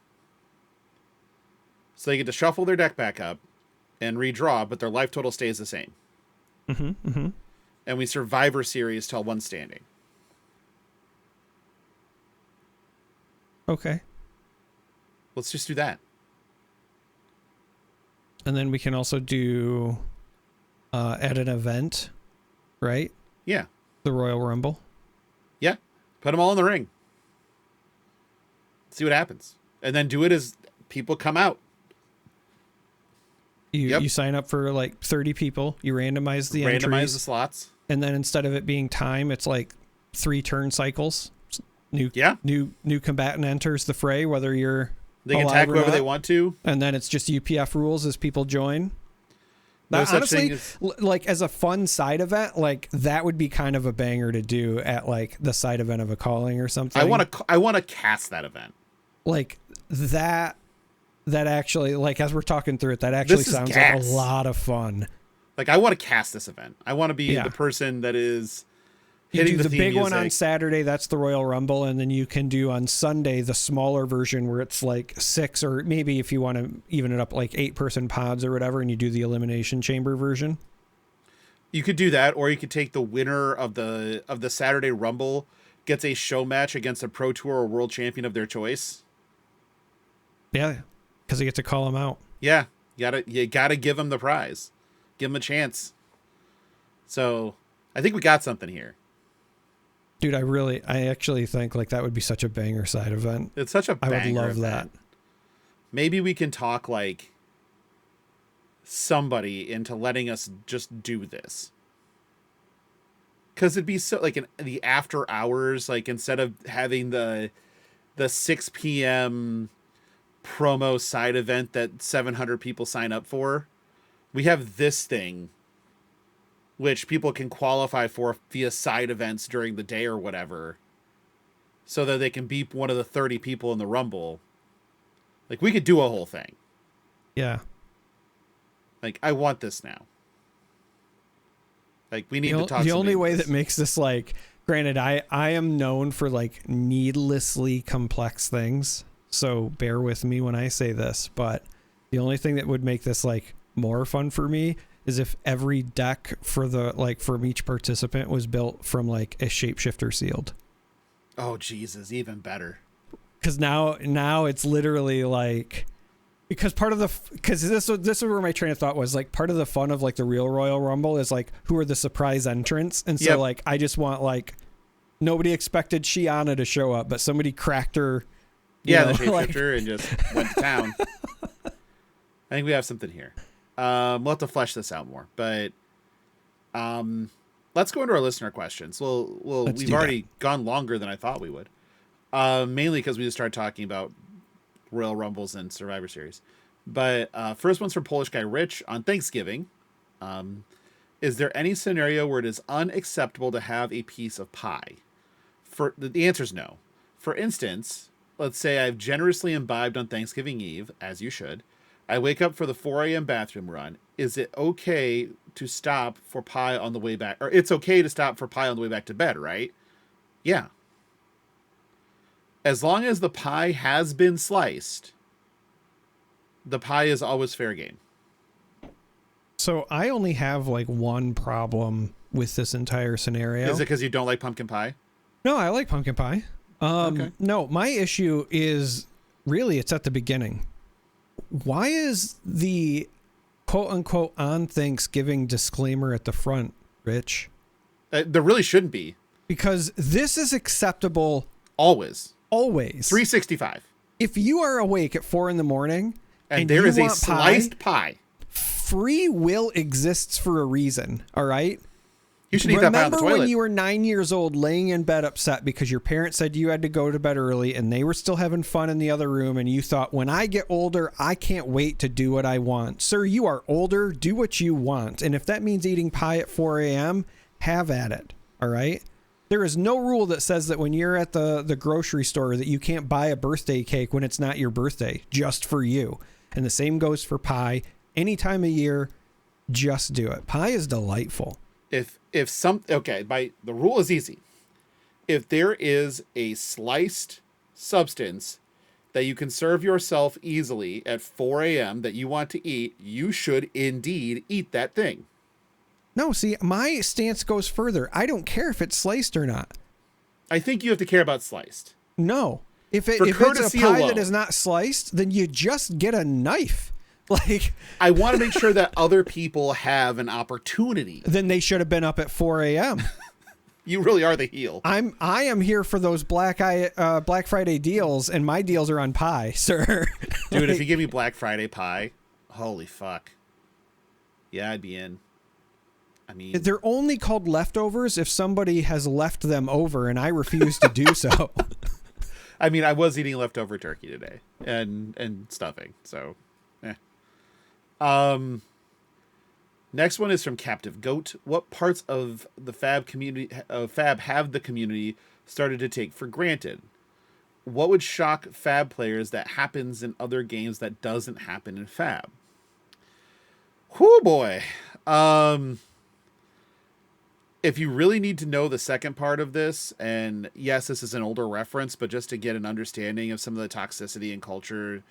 So they get to shuffle their deck back up and redraw, but their life total stays the same. Mm-hmm, mm-hmm. And we Survivor Series till one standing. Okay. Let's just do that. And then we can also do at an event, right? Yeah. The Royal Rumble. Yeah. Put them all in the ring. See what happens. And then do it as people come out. You sign up for like 30 people. You randomize the entries. Randomize the slots. And then instead of it being time, it's like 3 turn cycles. New combatant enters the fray, whether you're they can attack whoever they want to. And then it's just UPF rules as people join. No That, such honestly, thing as... like as a fun side event, like that would be kind of a banger to do at like the side event of a calling or something. I want to cast that event. Like that actually, like as we're talking through it, that actually sounds like a lot of fun. Like I want to cast this event. I want to be the person that is hitting the theme big music. one on Saturday. That's the Royal Rumble, and then you can do on Sunday the smaller version where it's like 6, or maybe if you want to even it up, like 8-person pods or whatever, and you do the Elimination Chamber version. You could do that, or you could take the winner of the Saturday Rumble gets a show match against a Pro Tour or World Champion of their choice. Yeah, because you get to call them out. Yeah, you gotta give them the prize, give them a chance. So I think we got something here. Dude, I actually think like that would be such a banger side event. It's such a banger I would love event. that. Maybe we can talk like somebody into letting us just do this. Because it'd be so like in the after hours, like instead of having the 6 p.m. promo side event that 700 people sign up for, we have this thing which people can qualify for via side events during the day or whatever, so that they can beat one of the 30 people in the Rumble. Like, we could do a whole thing. Yeah. Like, I want this now. Like, we need to talk. The only way that makes this, like, granted, I am known for like needlessly complex things, so bear with me when I say this, but the only thing that would make this like more fun for me is if every deck for the like from each participant was built from like a shapeshifter sealed. Oh Jesus, even better. Because now it's literally like, because this is where my train of thought was, like part of the fun of like the real Royal Rumble is like who are the surprise entrants, and so like I just want like nobody expected Shiana to show up, but somebody cracked her. The shapeshifter and just went to town. I think we have something here. We'll have to flesh this out more, but let's go into our listener questions. We've already gone longer than I thought we would, mainly because we just started talking about Royal Rumbles and Survivor Series. But first one's from Polish guy Rich on Thanksgiving. Is there any scenario where it is unacceptable to have a piece of pie? The answer is no. For instance, let's say I've generously imbibed on Thanksgiving Eve, as you should. I wake up for the 4 a.m. bathroom run. Is it okay to stop for pie on the way back? Or it's okay to stop for pie on the way back to bed, right? Yeah. As long as the pie has been sliced, the pie is always fair game. So I only have like one problem with this entire scenario. Is it because you don't like pumpkin pie? No, I like pumpkin pie. Okay. No, my issue is really it's at the beginning. Why is the quote unquote on Thanksgiving disclaimer at the front, Rich? There really shouldn't be. Because this is acceptable always. 365. If you are awake at 4 a.m. and there you is a want sliced pie, free will exists for a reason. All right. You should eat that pie on the toilet. Remember when you were 9 years old laying in bed upset because your parents said you had to go to bed early and they were still having fun in the other room, and you thought, when I get older, I can't wait to do what I want. Sir, you are older. Do what you want. And if that means eating pie at 4 a.m., have at it. All right. There is no rule that says that when you're at the grocery store that you can't buy a birthday cake when it's not your birthday, just for you. And the same goes for pie. Any time of year, just do it. Pie is delightful. The rule is easy. If there is a sliced substance that you can serve yourself easily at 4 a.m. that you want to eat, you should indeed eat that thing. No, see, my stance goes further. I don't care if it's sliced or not. I think you have to care about sliced. No. If it's a pie that is not sliced, then you just get a knife. Like, I want to make sure that other people have an opportunity. Then they should have been up at 4 a.m. You really are the heel. I am here for those Black Friday deals, and my deals are on pie, sir. Dude, if you give me Black Friday pie, holy fuck. Yeah, I'd be in. I mean, they're only called leftovers if somebody has left them over, and I refuse to do so. I mean, I was eating leftover turkey today and stuffing, so next one is from Captive Goat. What parts of the Fab community have the community started to take for granted? What would shock Fab players that happens in other games that doesn't happen in Fab? Whoo boy. If you really need to know the second part of this, and yes, this is an older reference, but just to get an understanding of some of the toxicity and culture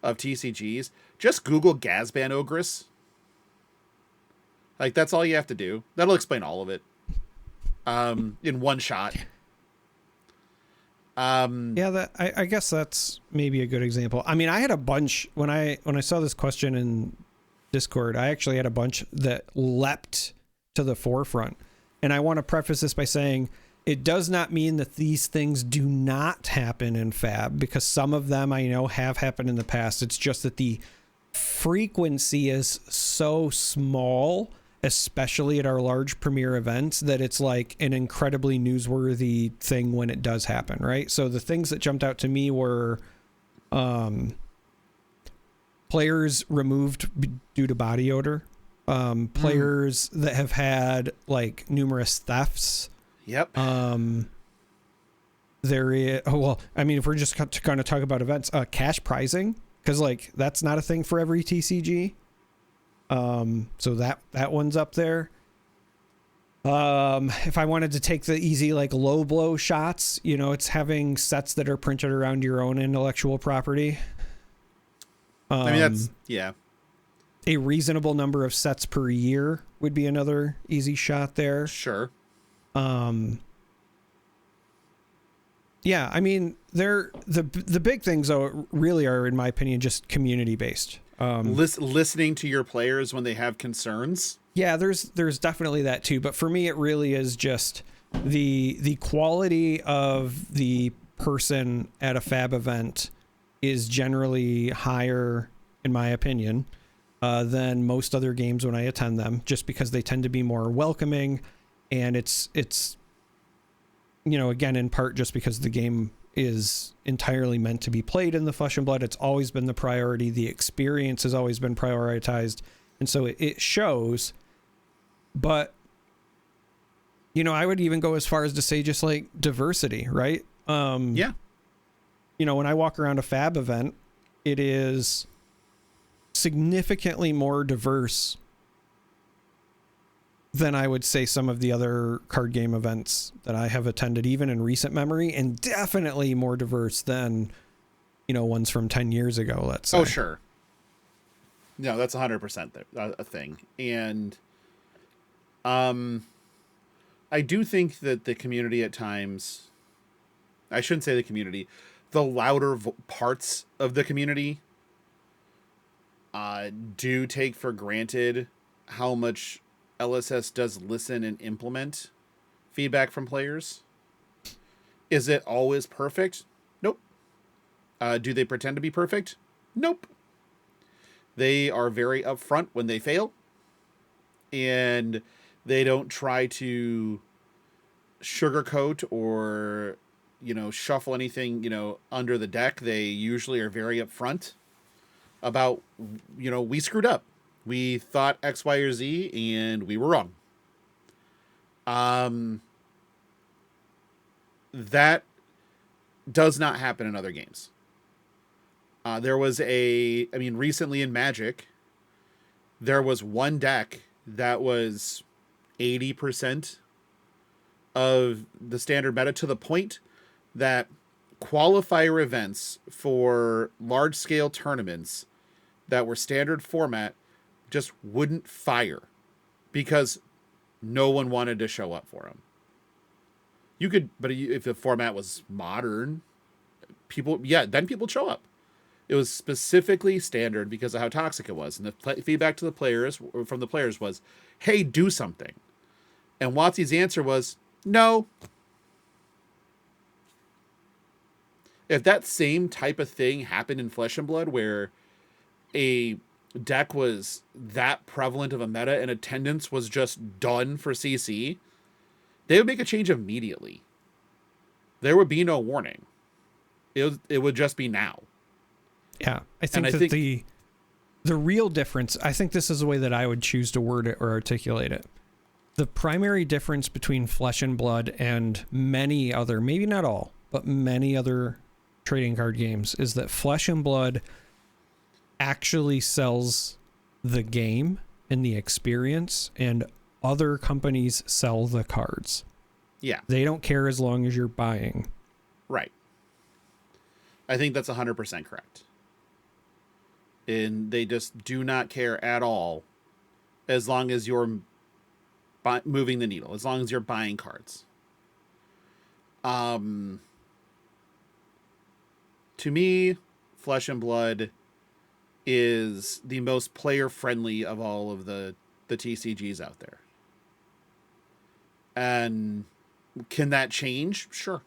of TCGs, just Google Gazban Ogress. Like, that's all you have to do. That'll explain all of it in one shot. Yeah, I guess that's maybe a good example. I mean, I had a bunch when I saw this question in Discord. I actually had a bunch that leapt to the forefront. And I want to preface this by saying it does not mean that these things do not happen in Fab, because some of them I know have happened in the past. It's just that the frequency is so small, especially at our large premiere events, that it's like an incredibly newsworthy thing when it does happen, right? So the things that jumped out to me were players removed due to body odor. Players that have had like numerous thefts. Yep. There is, well, I mean, if we're just going to talk about events, cash prizing, because like that's not a thing for every TCG. So that one's up there. If I wanted to take the easy, like low blow shots, you know, it's having sets that are printed around your own intellectual property. I mean, that's, yeah. A reasonable number of sets per year would be another easy shot there. Sure. Yeah, I mean, the big things though really are, in my opinion, just community based. Listening to your players when they have concerns. Yeah, there's definitely that too, but for me, it really is just the quality of the person at a Fab event is generally higher, in my opinion, than most other games when I attend them, just because they tend to be more welcoming, and it's you know, again, in part just because the game is entirely meant to be played in the flesh and blood. It's always been the priority. The experience has always been prioritized, and so it shows. But you know, I would even go as far as to say just like diversity, right? Yeah. You know, when I walk around a Fab event, it is significantly more diverse than I would say some of the other card game events that I have attended, even in recent memory, and definitely more diverse than, you know, ones from 10 years ago, let's say. Oh, sure. No, that's 100% a thing. And I do think that the community at times, I shouldn't say the community, the louder parts of the community do take for granted how much LSS does listen and implement feedback from players. Is it always perfect? Nope. Do they pretend to be perfect? Nope. They are very upfront when they fail, and they don't try to sugarcoat or, you know, shuffle anything, you know, under the deck. They usually are very upfront about, you know, we screwed up. We thought X, Y, or Z, and we were wrong. that does not happen in other games. There was recently in Magic, there was one deck that was 80% of the standard meta, to the point that qualifier events for large scale tournaments that were standard format just wouldn't fire because no one wanted to show up for them. You could, but if the format was modern, then people show up. It was specifically standard because of how toxic it was. And the feedback to the players from the players was, hey, do something. And WotC's answer was, no. If that same type of thing happened in Flesh and Blood, where a deck was that prevalent of a meta and attendance was just done for CC, they would make a change immediately. There would be no warning. It would just be now. Yeah, I think the real difference, I think this is the way that I would choose to word it or articulate it. The primary difference between Flesh and Blood and many other, maybe not all, but many other trading card games is that Flesh and Blood actually sells the game and the experience, and other companies sell the cards. Yeah. They don't care as long as you're buying. Right. I think that's 100% correct. And they just do not care at all as long as you're moving the needle, as long as you're buying cards. To me, Flesh and Blood is the most player friendly of all of the TCGs out there. And can that change? Sure.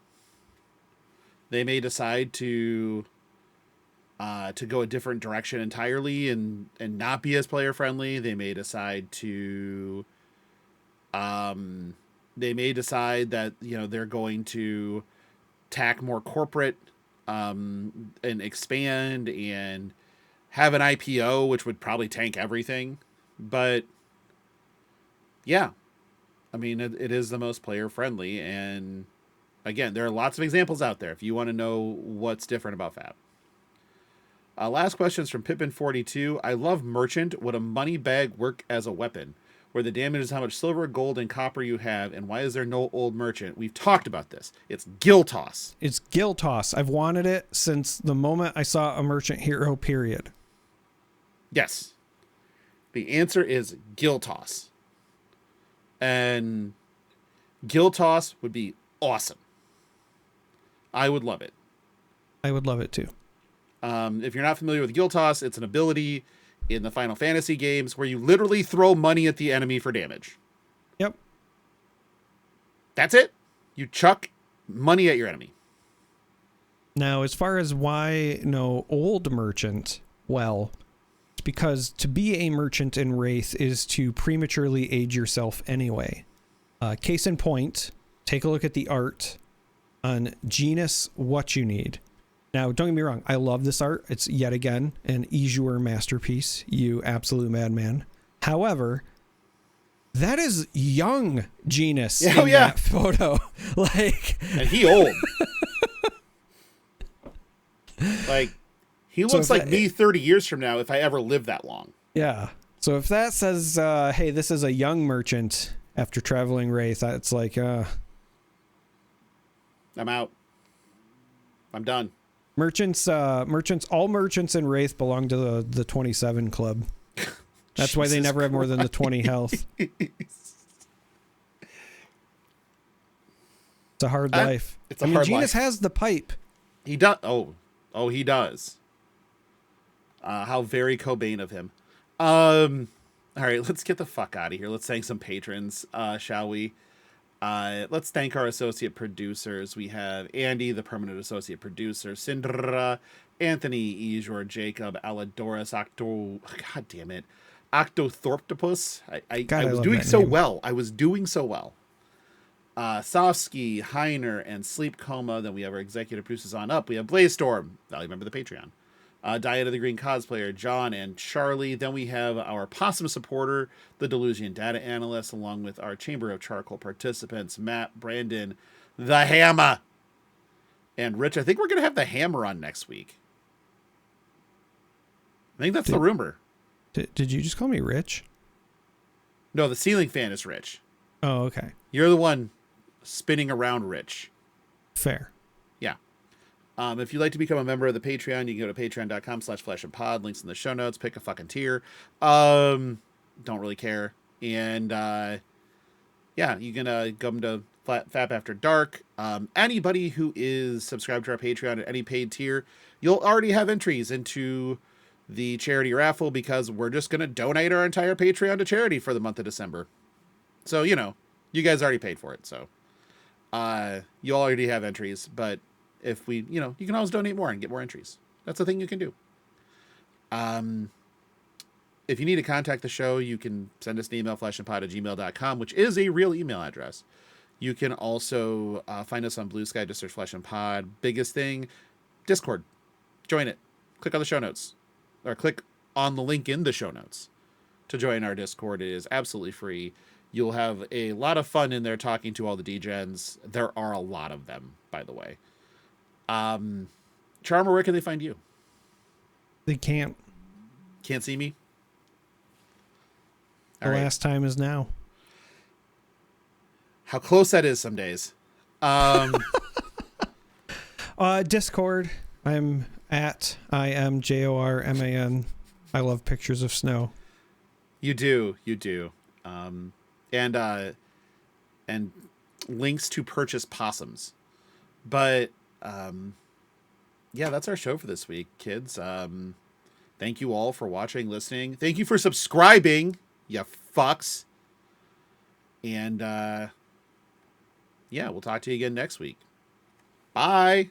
They may decide to go a different direction entirely and not be as player friendly. They may decide to that, they're going to tack more corporate and expand and have an IPO, which would probably tank everything. But yeah, I mean, it is the most player friendly. And again, there are lots of examples out there if you want to know what's different about Fab. Last question is from Pippin42. I love Merchant. Would a money bag work as a weapon, where the damage is how much silver, gold, and copper you have, and why is there no old Merchant? We've talked about this. It's Gill Toss. It's Gill Toss. I've wanted it since the moment I saw a Merchant hero, period. Yes. The answer is Gill Toss. And Gill Toss would be awesome. I would love it. I would love it too. If you're not familiar with Gill Toss, it's an ability in the Final Fantasy games where you literally throw money at the enemy for damage. Yep. That's it. You chuck money at your enemy. Now, as far as why no old Merchant, well, it's because to be a merchant in Wraith is to prematurely age yourself anyway. Case in point, take a look at the art on Genus What You Need. Now, don't get me wrong. I love this art. It's yet again an Ejur masterpiece, you absolute madman. However, that is young Genus in that photo. And he old. He looks like me 30 years from now if I ever live that long. Yeah. So if that says, hey, this is a young merchant after traveling Wraith, it's like, I'm out. I'm done. All merchants in Wraith belong to the 27 club. That's why they never have more than the 20 health. It's a hard life. It's a hard life. Genus has the pipe. He does. Oh, he does. How very Cobain of him. All right, let's get the fuck out of here. Let's thank some patrons, shall we? Let's thank our associate producers. We have Andy, the permanent associate producer, Sindra, Anthony, Ejor, Jacob, Aladoris, God damn it, Octothorptopus. I was doing so well. Sofsky, Heiner, and Sleep Coma. Then we have our executive producers on up. We have Blaze Storm, value member of the Patreon. Diet of the Green Cosplayer, John and Charlie. Then we have our Possum supporter, the Delusion Data Analyst, along with our Chamber of Charcoal participants, Matt, Brandon, the Hammer, And Rich, I think we're going to have the hammer on next week. I think that's the rumor. Did you just call me Rich? No, the ceiling fan is Rich. Oh, okay. You're the one spinning around Rich. Fair. Yeah. If you'd like to become a member of the Patreon, you can go to patreon.com/fleshandpod. Links in the show notes. Pick a fucking tier. Don't really care. And yeah, you can come to FAP After Dark. Anybody who is subscribed to our Patreon at any paid tier, you'll already have entries into the charity raffle because we're just going to donate our entire Patreon to charity for the month of December. So, you know, you guys already paid for it. So you already have entries. But if we, you know, you can always donate more and get more entries. That's the thing you can do. If you need to contact the show, you can send us an email, fleshandpod@gmail.com, which is a real email address. You can also find us on BlueSky, just search Flesh and Pod. Biggest thing, Discord. Join it. Click on the show notes. Or click on the link in the show notes to join our Discord. It is absolutely free. You'll have a lot of fun in there talking to all the degens. There are a lot of them, by the way. Charmer, where can they find you? They can't. Can't see me? The last time is now. How close that is some days. Discord. I'm at IMJORMAN. I love pictures of snow. You do. And links to purchase possums. But yeah, that's our show for this week, kids. Thank you all for watching, listening. Thank you for subscribing, you fucks. And yeah, we'll talk to you again next week. Bye.